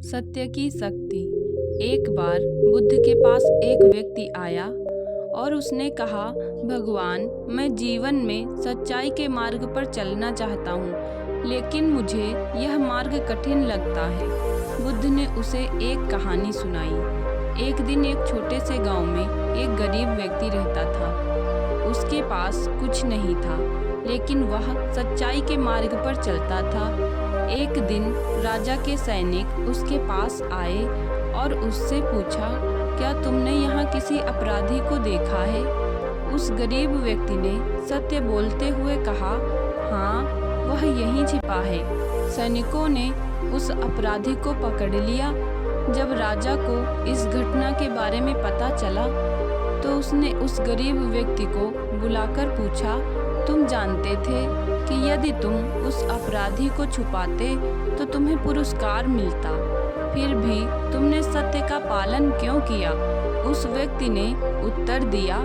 सत्य की शक्ति। एक बार बुद्ध के पास एक व्यक्ति आया और उसने कहा, भगवान, मैं जीवन में सच्चाई के मार्ग पर चलना चाहता हूँ, लेकिन मुझे यह मार्ग कठिन लगता है। बुद्ध ने उसे एक कहानी सुनाई। एक दिन एक छोटे से गांव में एक गरीब व्यक्ति रहता था। उसके पास कुछ नहीं था, लेकिन वह सच्चाई के मार्ग पर चलता था। एक दिन राजा के सैनिक उसके पास आए और उससे पूछा, क्या तुमने यहाँ किसी अपराधी को देखा है? उस गरीब व्यक्ति ने सत्य बोलते हुए कहा, हाँ, वह यहीं छिपा है। सैनिकों ने उस अपराधी को पकड़ लिया। जब राजा को इस घटना के बारे में पता चला तो उसने उस गरीब व्यक्ति को बुलाकर पूछा, तुम जानते थे कि यदि तुम उस अपराधी को छुपाते तो तुम्हें पुरस्कार मिलता, फिर भी तुमने सत्य का पालन क्यों किया? उस व्यक्ति ने उत्तर दिया,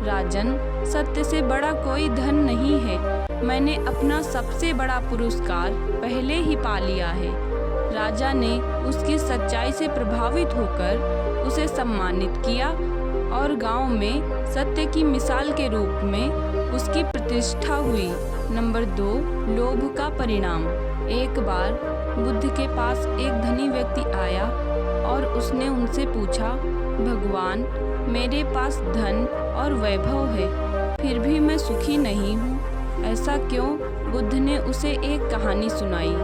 राजन, सत्य से बड़ा कोई धन नहीं है। मैंने अपना सबसे बड़ा पुरस्कार पहले ही पा लिया है। राजा ने उसकी सच्चाई से प्रभावित होकर उसे सम्मानित किया और गांव में सत्य की मिसाल के रूप में उसकी प्रतिष्ठा हुई। नंबर 2, लोभ का परिणाम। एक बार बुद्ध के पास एक धनी व्यक्ति आया और उसने उनसे पूछा, भगवान, मेरे पास धन और वैभव है, फिर भी मैं सुखी नहीं हूँ, ऐसा क्यों? बुद्ध ने उसे एक कहानी सुनाई।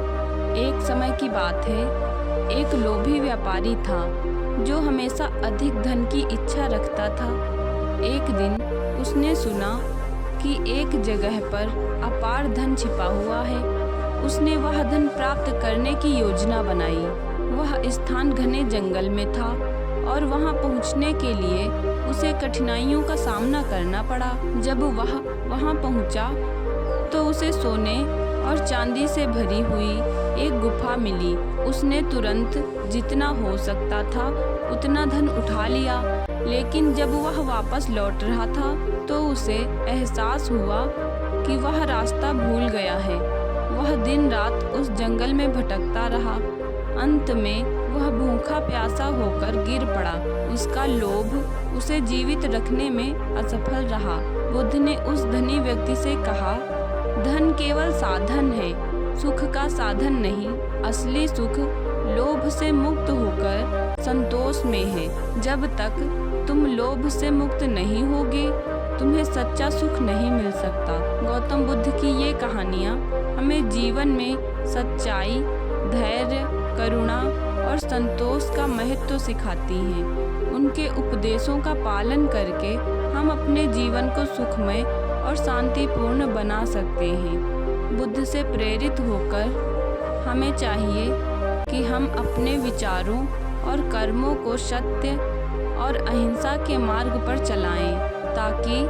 एक समय की बात है, एक लोभी व्यापारी था जो हमेशा अधिक धन की इच्छा रखता था। एक दिन उसने सुना कि एक जगह पर अपार धन छिपा हुआ है। उसने वह धन प्राप्त करने की योजना बनाई। वह स्थान घने जंगल में था और वहां पहुंचने के लिए उसे कठिनाइयों का सामना करना पड़ा। जब वह वहां पहुंचा तो उसे सोने और चांदी से भरी हुई एक गुफा मिली। उसने तुरंत जितना हो सकता था उतना धन उठा लिया, लेकिन जब वह वापस लौट रहा था तो उसे एहसास हुआ कि वह रास्ता भूल गया है। वह दिन रात उस जंगल में भटकता रहा। अंत में वह भूखा प्यासा होकर गिर पड़ा। उसका लोभ उसे जीवित रखने में असफल रहा। बुद्ध ने उस धनी व्यक्ति से कहा, धन केवल साधन है, सुख का साधन नहीं। असली सुख लोभ से मुक्त होकर संतोष में है। जब तक तुम लोभ से मुक्त नहीं होगे, तुम्हें सच्चा सुख नहीं मिल सकता। गौतम बुद्ध की ये कहानियाँ हमें जीवन में सच्चाई, धैर्य, करुणा और संतोष का महत्व सिखाती हैं। उनके उपदेशों का पालन करके हम अपने जीवन को सुखमय और शांतिपूर्ण बना सकते हैं। बुद्ध से प्रेरित होकर हमें चाहिए कि हम अपने विचारों और कर्मों को सत्य और अहिंसा के मार्ग पर चलाएं, ताकि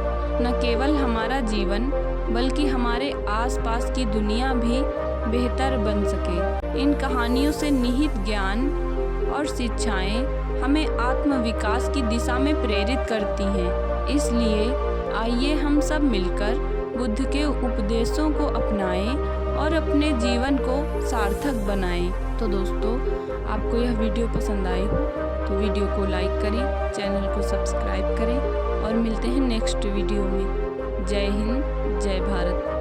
न केवल हमारा जीवन बल्कि हमारे आसपास की दुनिया भी बेहतर बन सके। इन कहानियों से निहित ज्ञान और शिक्षाएं हमें आत्मविकास की दिशा में प्रेरित करती हैं। इसलिए आइए हम सब मिलकर बुद्ध के उपदेशों को अपनाएं और अपने जीवन को सार्थक बनाएं। तो दोस्तों, आपको यह वीडियो पसंद आई हो तो वीडियो को लाइक करें, चैनल को सब्सक्राइब करें और मिलते हैं नेक्स्ट वीडियो में। जय हिंद, जय भारत।